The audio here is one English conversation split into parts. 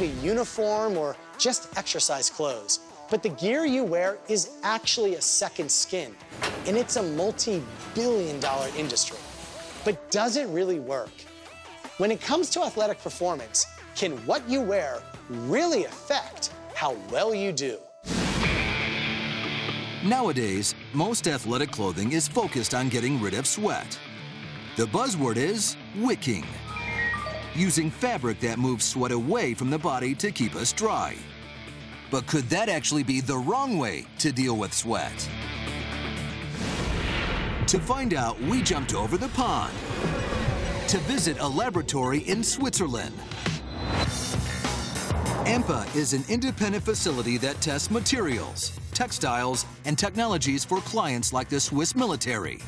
a uniform or just exercise clothes. But the gear you wear is actually a second skin, and it's a multi-billion-dollar industry. But does it really work? When it comes to athletic performance, can what you wear really affect how well you do? Nowadays, most athletic clothing is focused on getting rid of sweat. The buzzword is wicking, using fabric that moves sweat away from the body to keep us dry. But could that actually be the wrong way to deal with sweat? To find out, we jumped over the pond to visit a laboratory in Switzerland. AMPA is an independent facility that tests materials, textiles, and technologies for clients like the Swiss military.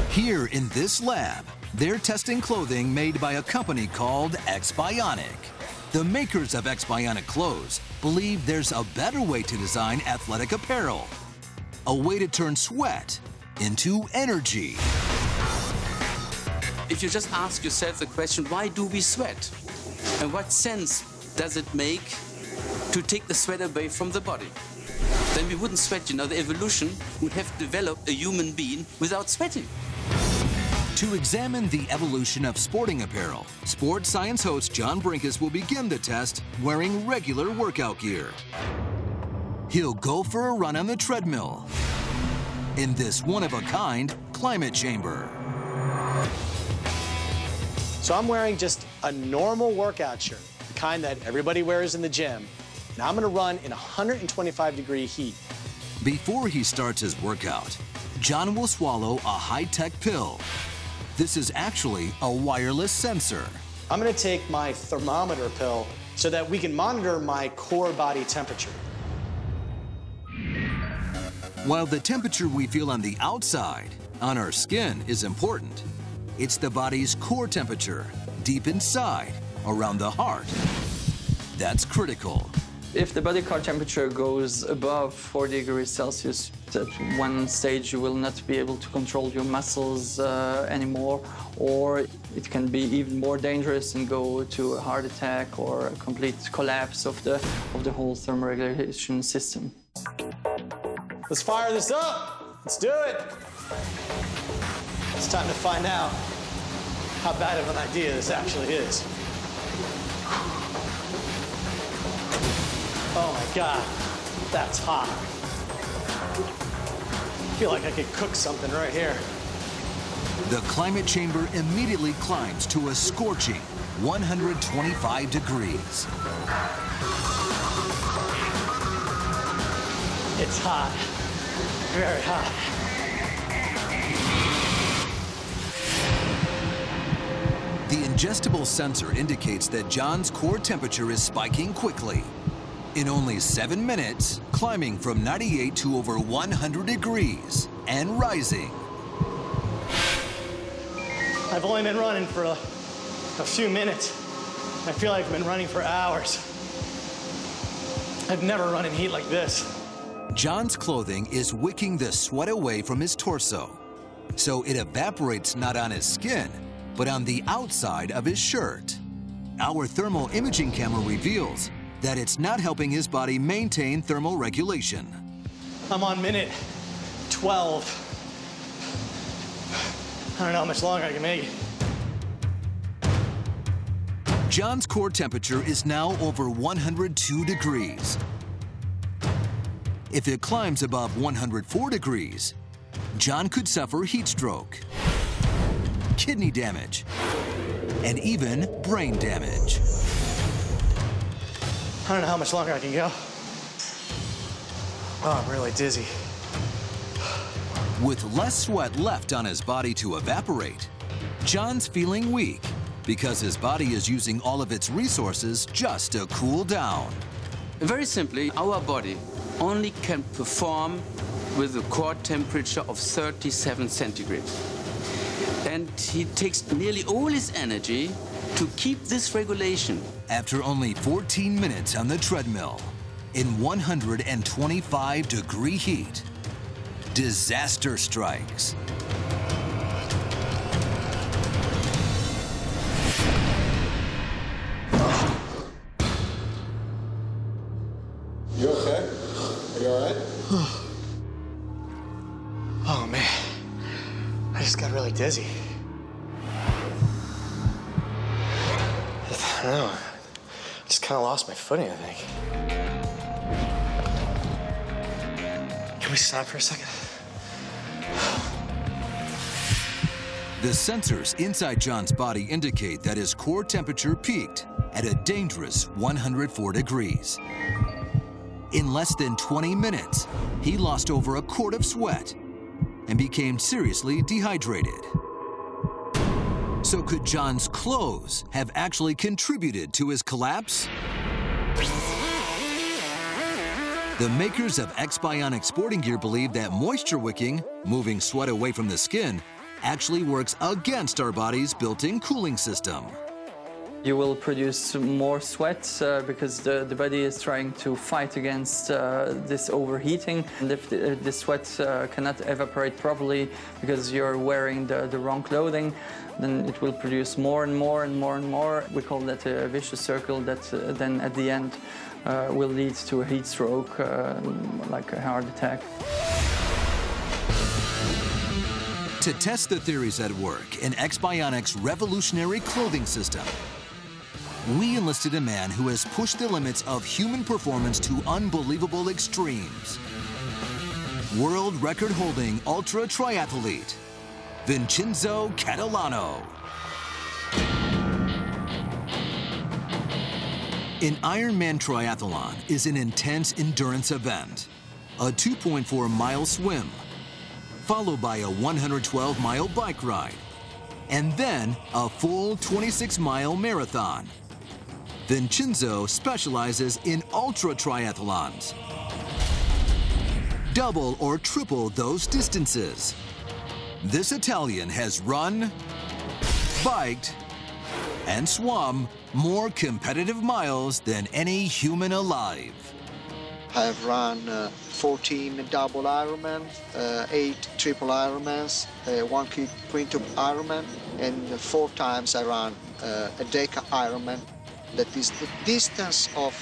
Here in this lab, they're testing clothing made by a company called X-bionic. The makers of X-bionic clothes believe there's a better way to design athletic apparel, a way to turn sweat into energy. If you just ask yourself the question, why do we sweat? And what sense does it make to take the sweat away from the body? Then we wouldn't sweat, you know, the evolution would have developed a human being without sweating. To examine the evolution of sporting apparel, Sports Science host John Brinkus will begin the test wearing regular workout gear. He'll go for a run on the treadmill in this one-of-a-kind climate chamber. So I'm wearing just a normal workout shirt, the kind that everybody wears in the gym, and I'm gonna run in 125-degree heat. Before he starts his workout, John will swallow a high-tech pill. This is actually a wireless sensor. I'm gonna take my thermometer pill so that we can monitor my core body temperature. While the temperature we feel on the outside, on our skin, is important, it's the body's core temperature, deep inside, around the heart, that's critical. If the body core temperature goes above 40 degrees Celsius, at one stage you will not be able to control your muscles anymore, or it can be even more dangerous and go to a heart attack or a complete collapse of the whole thermoregulation system. Let's fire this up. Let's do it. It's time to find out how bad of an idea this actually is. Oh my God, that's hot. I feel like I could cook something right here. The climate chamber immediately climbs to a scorching 125 degrees. It's hot, very hot. The ingestible sensor indicates that John's core temperature is spiking quickly. In only 7 minutes, climbing from 98 to over 100 degrees and rising. I've only been running for a few minutes. I feel like I've been running for hours. I've never run in heat like this. John's clothing is wicking the sweat away from his torso, so it evaporates not on his skin, but on the outside of his shirt. Our thermal imaging camera reveals that it's not helping his body maintain thermal regulation. I'm on minute 12. I don't know how much longer I can make it. John's core temperature is now over 102 degrees. If it climbs above 104 degrees, John could suffer heat stroke, kidney damage, and even brain damage. I don't know how much longer I can go. Oh, I'm really dizzy. With less sweat left on his body to evaporate, John's feeling weak because his body is using all of its resources just to cool down. Very simply, our body only can perform with a core temperature of 37 centigrade. And he takes nearly all his energy to keep this regulation. After only 14 minutes on the treadmill, in 125-degree heat, disaster strikes. Oh man, I just got really dizzy. I don't know, I just kind of lost my footing, I think. Can we stop for a second? The sensors inside John's body indicate that his core temperature peaked at a dangerous 104 degrees. In less than 20 minutes, he lost over a quart of sweat and became seriously dehydrated. So could John's clothes have actually contributed to his collapse? The makers of X-bionic sporting gear believe that moisture wicking, moving sweat away from the skin, actually works against our body's built-in cooling system. You will produce more sweat because the body is trying to fight against this overheating. And if the sweat cannot evaporate properly because you're wearing the wrong clothing, then it will produce more and more and more and more. We call that a vicious circle that then at the end will lead to a heat stroke, like a heart attack. To test the theories at work in X-bionic's revolutionary clothing system, we enlisted a man who has pushed the limits of human performance to unbelievable extremes. World record-holding ultra triathlete, Vincenzo Catalano. An Ironman triathlon is an intense endurance event, a 2.4-mile swim, followed by a 112-mile bike ride, and then a full 26-mile marathon. Vincenzo specializes in ultra triathlons. Double or triple those distances. This Italian has run, biked, and swum more competitive miles than any human alive. I've run 14 double Ironman, 8 triple Ironmans, 1 quintuple Ironman, and 4 times I ran a deca Ironman. That is the distance of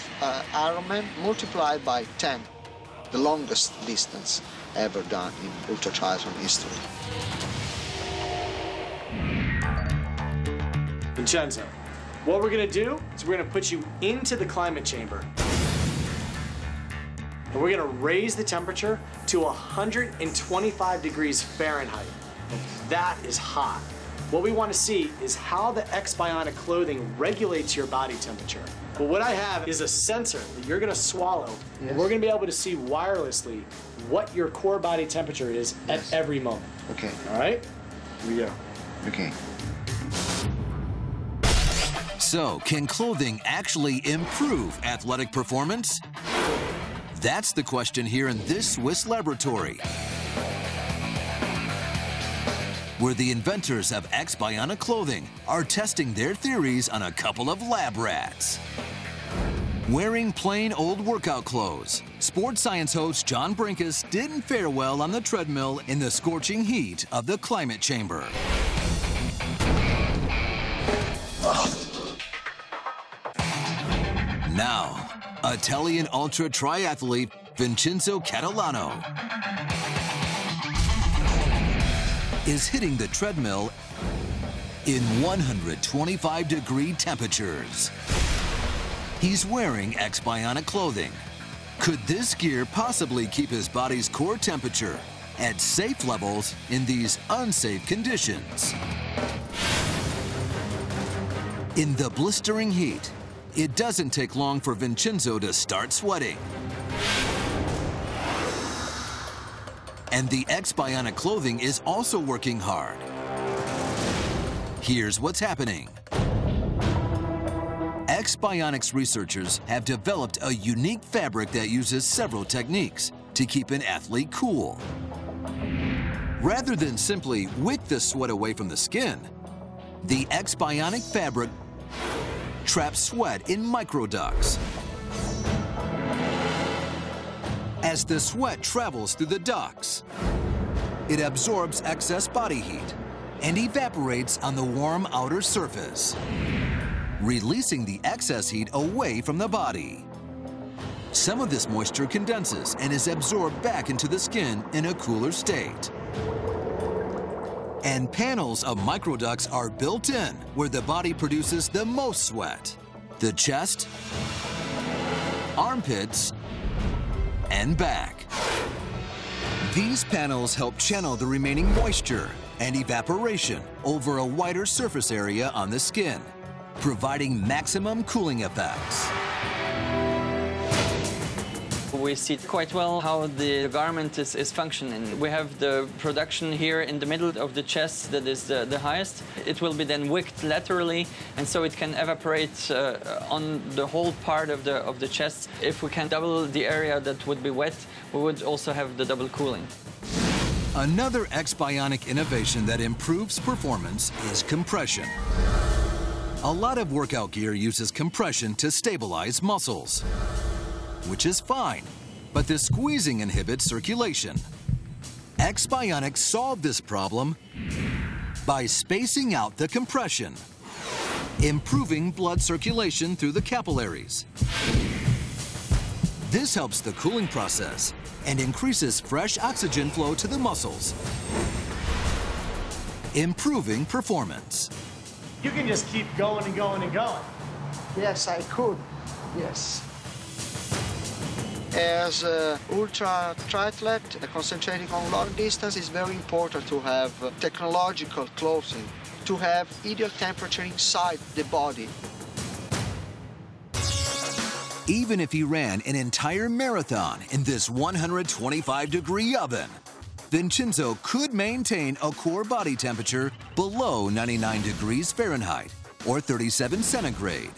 Ironman multiplied by 10, the longest distance ever done in ultra triathlon history. Vincenzo, what we're gonna do is we're gonna put you into the climate chamber. And we're gonna raise the temperature to 125 degrees Fahrenheit. And that is hot. What we want to see is how the X-bionic clothing regulates your body temperature. But what I have is a sensor that you're gonna swallow, and we're gonna be able to see wirelessly what your core body temperature is at every moment. Okay. All right? Here we go. Okay. So, can clothing actually improve athletic performance? That's the question here in this Swiss laboratory, where the inventors of X-bionic clothing are testing their theories on a couple of lab rats. Wearing plain old workout clothes, sports science host John Brinkus didn't fare well on the treadmill in the scorching heat of the climate chamber. Now, Italian ultra triathlete Vincenzo Catalano is hitting the treadmill in 125-degree temperatures. He's wearing X-bionic clothing. Could this gear possibly keep his body's core temperature at safe levels in these unsafe conditions? In the blistering heat, it doesn't take long for Vincenzo to start sweating. And the X-bionic clothing is also working hard. Here's what's happening. X-bionic's researchers have developed a unique fabric that uses several techniques to keep an athlete cool. Rather than simply wick the sweat away from the skin, the X-bionic fabric traps sweat in microducts. As the sweat travels through the ducts, it absorbs excess body heat and evaporates on the warm outer surface, releasing the excess heat away from the body. Some of this moisture condenses and is absorbed back into the skin in a cooler state. And panels of microducts are built in where the body produces the most sweat: the chest, armpits, and back. These panels help channel the remaining moisture and evaporation over a wider surface area on the skin, providing maximum cooling effects. We see quite well how the garment is functioning. We have the production here in the middle of the chest that is the highest. It will be then wicked laterally, and so it can evaporate on the whole part of the chest. If we can double the area that would be wet, we would also have the double cooling. Another X-bionic innovation that improves performance is compression. A lot of workout gear uses compression to stabilize muscles, which is fine, but the squeezing inhibits circulation. X-bionic solved this problem by spacing out the compression, improving blood circulation through the capillaries. This helps the cooling process and increases fresh oxygen flow to the muscles, improving performance. You can just keep going and going and going. Yes, I could. Yes. As an ultra triathlete concentrating on long distance, it's very important to have technological clothing, to have ideal temperature inside the body. Even if he ran an entire marathon in this 125-degree oven, Vincenzo could maintain a core body temperature below 99 degrees Fahrenheit or 37 centigrade.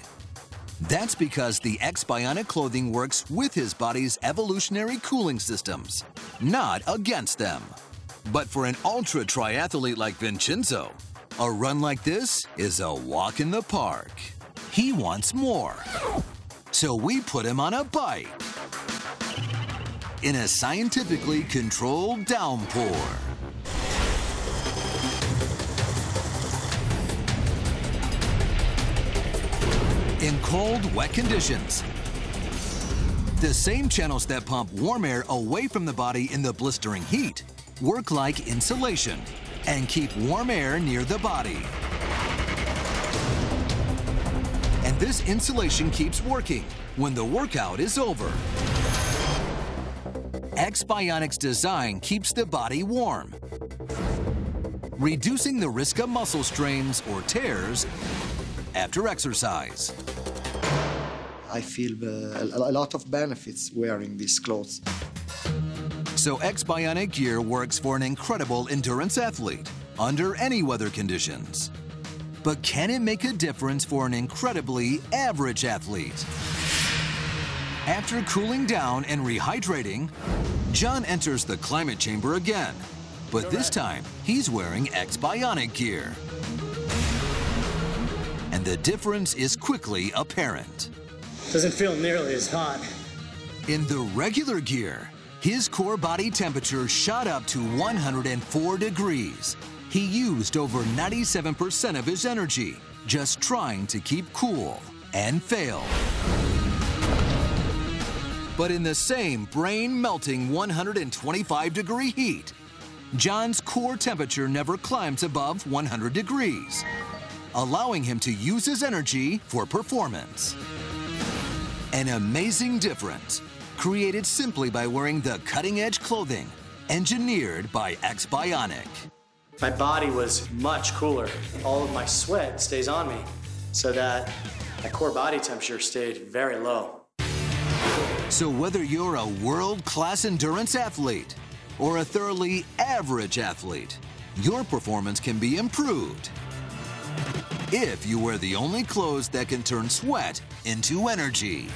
That's because the X-bionic clothing works with his body's evolutionary cooling systems, not against them. But for an ultra triathlete like Vincenzo, a run like this is a walk in the park. He wants more. So we put him on a bike in a scientifically controlled downpour. In cold, wet conditions, the same channels that pump warm air away from the body in the blistering heat work like insulation and keep warm air near the body. And this insulation keeps working when the workout is over. X-bionic's design keeps the body warm, reducing the risk of muscle strains or tears after exercise. I feel a lot of benefits wearing these clothes. So X-bionic gear works for an incredible endurance athlete under any weather conditions. But can it make a difference for an incredibly average athlete? After cooling down and rehydrating, John enters the climate chamber again, but this time he's wearing X-bionic gear. And the difference is quickly apparent. Doesn't feel nearly as hot. In the regular gear, his core body temperature shot up to 104 degrees. He used over 97% of his energy just trying to keep cool and failed. But in the same brain-melting 125-degree heat, John's core temperature never climbs above 100 degrees, allowing him to use his energy for performance. An amazing difference created simply by wearing the cutting-edge clothing engineered by X-bionic. My body was much cooler. All of my sweat stays on me so that my core body temperature stayed very low. So whether you're a world-class endurance athlete or a thoroughly average athlete, your performance can be improved if you wear the only clothes that can turn sweat into energy.